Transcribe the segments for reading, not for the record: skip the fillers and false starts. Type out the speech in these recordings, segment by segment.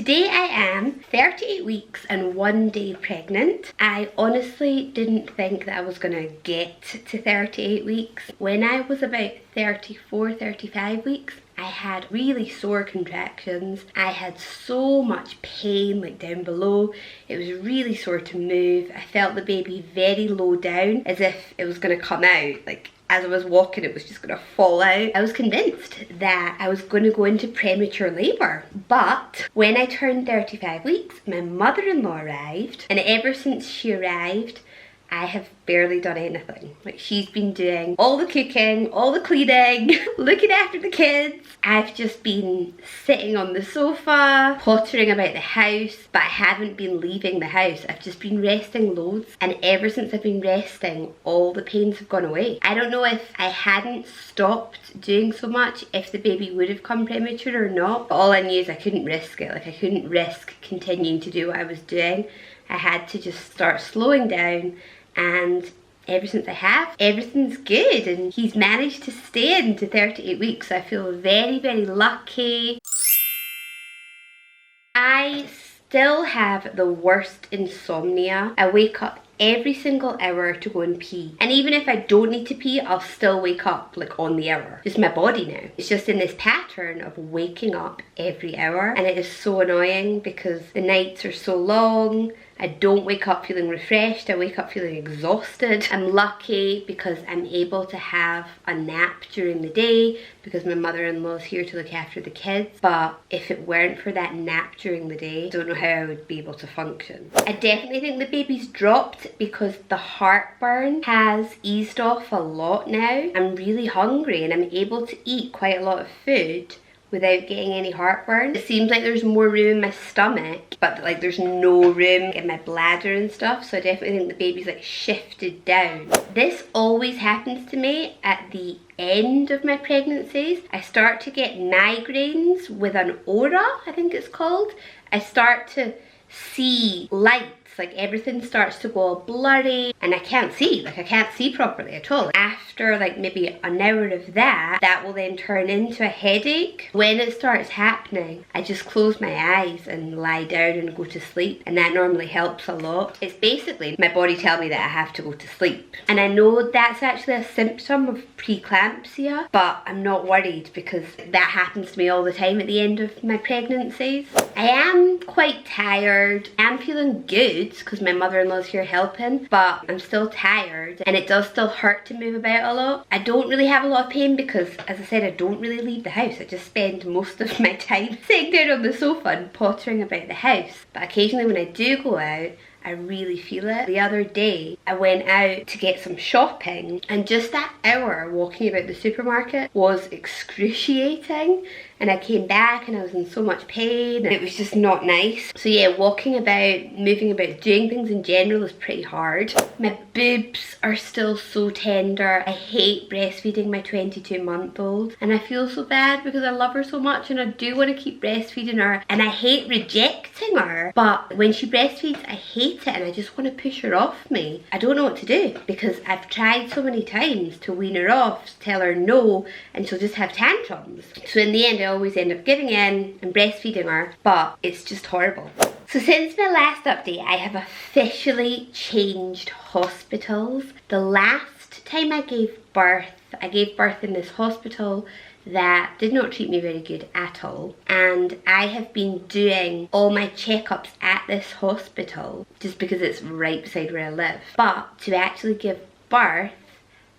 Today I am 38 weeks and 1 day pregnant. I honestly didn't think that I was gonna get to 38 weeks. When I was about 34, 35 weeks, I had really sore contractions. I had so much pain like down below. It was really sore to move. I felt the baby very low down, as if it was gonna come out. Like as I was walking, it was just gonna fall out. I was convinced that I was gonna go into premature labor. But when I turned 35 weeks, my mother-in-law arrived, and ever since she arrived, I have barely done anything. Like, she's been doing all the cooking, all the cleaning, looking after the kids. I've just been sitting on the sofa, pottering about the house, but I haven't been leaving the house. I've just been resting loads, and ever since I've been resting, all the pains have gone away. I don't know if I hadn't stopped doing so much, if the baby would have come premature or not, but all I knew is I couldn't risk it. Like, I couldn't risk continuing to do what I was doing. I had to just start slowing down, and ever since I have, everything's good, and he's managed to stay into 38 weeks. So I feel very, very lucky. I still have the worst insomnia. I wake up every single hour to go and pee, and even if I don't need to pee, I'll still wake up like on the hour. Just my body now, it's just in this pattern of waking up every hour, and it is so annoying because the nights are so long. I don't wake up feeling refreshed, I wake up feeling exhausted. I'm lucky because I'm able to have a nap during the day because my mother-in-law is here to look after the kids. But if it weren't for that nap during the day, I don't know how I would be able to function. I definitely think the baby's dropped because the heartburn has eased off a lot now. I'm really hungry and I'm able to eat quite a lot of food without getting any heartburn. It seems like there's more room in my stomach, but like there's no room in my bladder and stuff, so I definitely think the baby's like shifted down. This always happens to me at the end of my pregnancies. I start to get migraines with an aura, I think it's called. I start to see lights, like everything starts to go all blurry, and I can't see, like I can't see properly at all. After like maybe an hour of that, that will then turn into a headache. When it starts happening, I just close my eyes and lie down and go to sleep, and that normally helps a lot. It's basically my body telling me that I have to go to sleep. And I know that's actually a symptom of preeclampsia, but I'm not worried because that happens to me all the time at the end of my pregnancies. I am quite tired. I'm feeling good because my mother-in-law's here helping, but I'm still tired and it does still hurt to move about a lot. I don't really have a lot of pain because, as I said, I don't really leave the house. I just spend most of my time sitting down on the sofa and pottering about the house. But occasionally when I do go out, I really feel it. The other day, I went out to get some shopping, and just that hour walking about the supermarket was excruciating. And I came back and I was in so much pain and it was just not nice. So yeah, walking about, moving about, doing things in general is pretty hard. My boobs are still so tender. I hate breastfeeding my 22-month-old, and I feel so bad because I love her so much and I do want to keep breastfeeding her, and I hate rejecting her. But when she breastfeeds, I hate it and I just want to push her off me. I don't know what to do because I've tried so many times to wean her off, tell her no, and she'll just have tantrums. So in the end, I always end up giving in and breastfeeding her, but it's just horrible. So since my last update, I have officially changed hospitals. The last time I gave birth in this hospital that did not treat me very good at all, and I have been doing all my checkups at this hospital just because it's right beside where I live. But to actually give birth,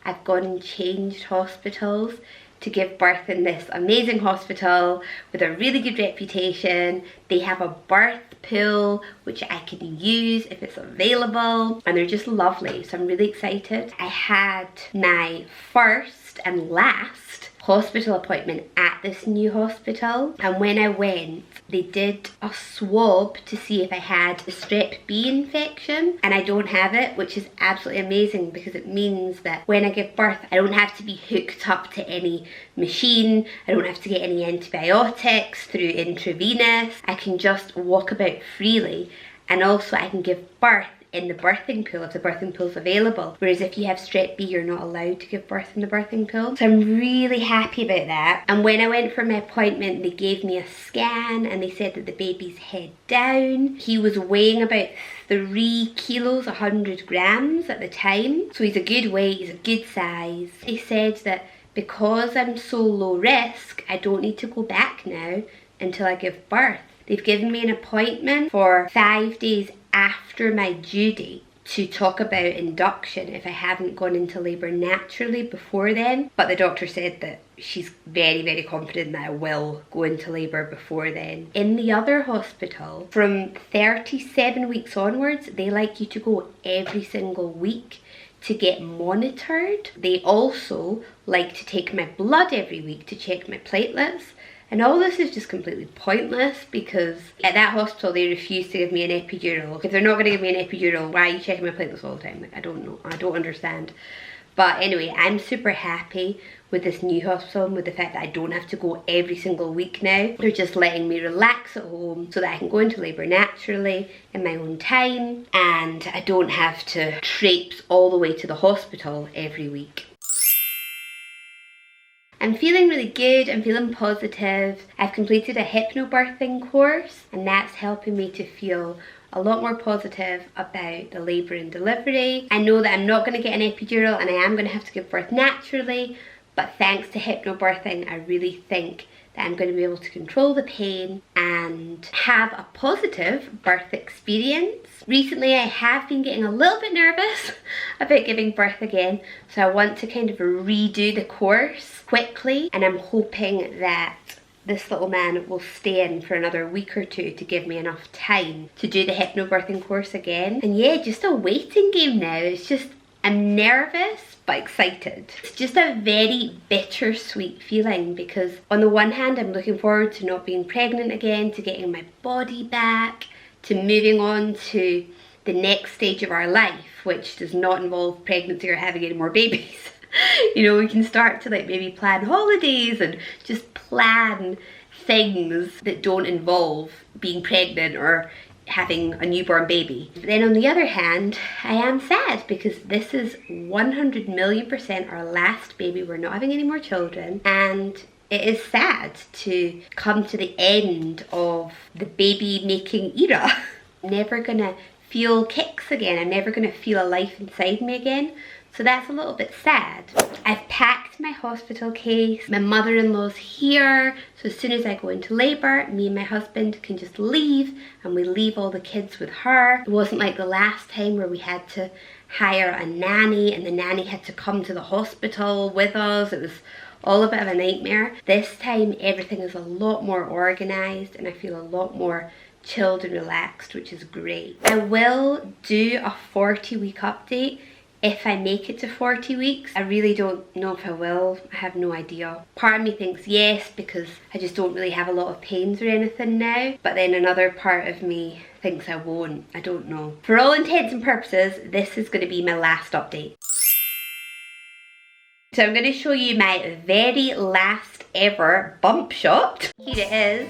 I've gone and changed hospitals to give birth in this amazing hospital with a really good reputation. They have a birth pool which I can use if it's available, and they're just lovely, so I'm really excited. I had my first and last hospital appointment at this new hospital, and when I went, they did a swab to see if I had the strep B infection, and I don't have it, which is absolutely amazing because it means that when I give birth, I don't have to be hooked up to any machine, I don't have to get any antibiotics through intravenous. I can just walk about freely, and also I can give birth in the birthing pool if the birthing pool's available. Whereas if you have strep B, you're not allowed to give birth in the birthing pool. So I'm really happy about that. And when I went for my appointment, they gave me a scan and they said that the baby's head down. He was weighing about 3 kilos, 100 grams at the time. So he's a good weight, he's a good size. They said that because I'm so low risk, I don't need to go back now until I give birth. They've given me an appointment for 5 days after my due date to talk about induction if I haven't gone into labour naturally before then. But the doctor said that she's very, very confident that I will go into labour before then. In the other hospital, from 37 weeks onwards, they like you to go every single week to get monitored. They also like to take my blood every week to check my platelets. And all this is just completely pointless because at that hospital they refuse to give me an epidural. If they're not going to give me an epidural, why are you checking my platelets all the time? Like, I don't know. I don't understand. But anyway, I'm super happy with this new hospital and with the fact that I don't have to go every single week now. They're just letting me relax at home so that I can go into labour naturally in my own time and I don't have to traipse all the way to the hospital every week. I'm feeling really good, I'm feeling positive. I've completed a hypnobirthing course and that's helping me to feel a lot more positive about the labour and delivery. I know that I'm not going to get an epidural and I am going to have to give birth naturally, but thanks to hypnobirthing I really think that I'm going to be able to control the pain and have a positive birth experience. Recently I have been getting a little bit nervous about giving birth again, so I want to kind of redo the course quickly and I'm hoping that this little man will stay in for another week or two to give me enough time to do the hypnobirthing course again. And yeah, just a waiting game now. It's just, I'm nervous but excited. It's just a very bittersweet feeling because on the one hand I'm looking forward to not being pregnant again, to getting my body back, to moving on to the next stage of our life, which does not involve pregnancy or having any more babies. You know, we can start to like maybe plan holidays and just plan things that don't involve being pregnant or having a newborn baby. But then on the other hand, I am sad because this is 100,000,000% our last baby. We're not having any more children and it is sad to come to the end of the baby making era. I'm never gonna feel kicks again. I'm never gonna feel a life inside me again. So that's a little bit sad. I've packed my hospital case. My mother-in-law's here. So as soon as I go into labour, me and my husband can just leave and we leave all the kids with her. It wasn't like the last time where we had to hire a nanny and the nanny had to come to the hospital with us. It was all a bit of a nightmare. This time everything is a lot more organised and I feel a lot more chilled and relaxed, which is great. I will do a 40-week update if I make it to 40 weeks. I really don't know if I will. I have no idea. Part of me thinks yes because I just don't really have a lot of pains or anything now, but then another part of me thinks I won't. I don't know. For all intents and purposes, this is going to be my last update. So I'm going to show you my very last ever bump shot. Here it is,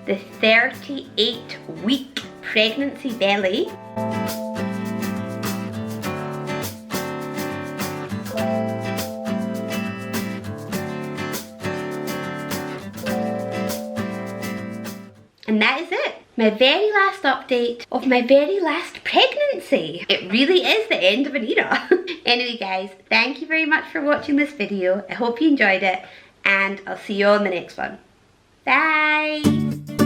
the 38-week pregnancy belly. And that is it. My very last update of my very last pregnancy. It really is the end of an era. Anyway guys, thank you very much for watching this video. I hope you enjoyed it and I'll see you on the next one. Bye!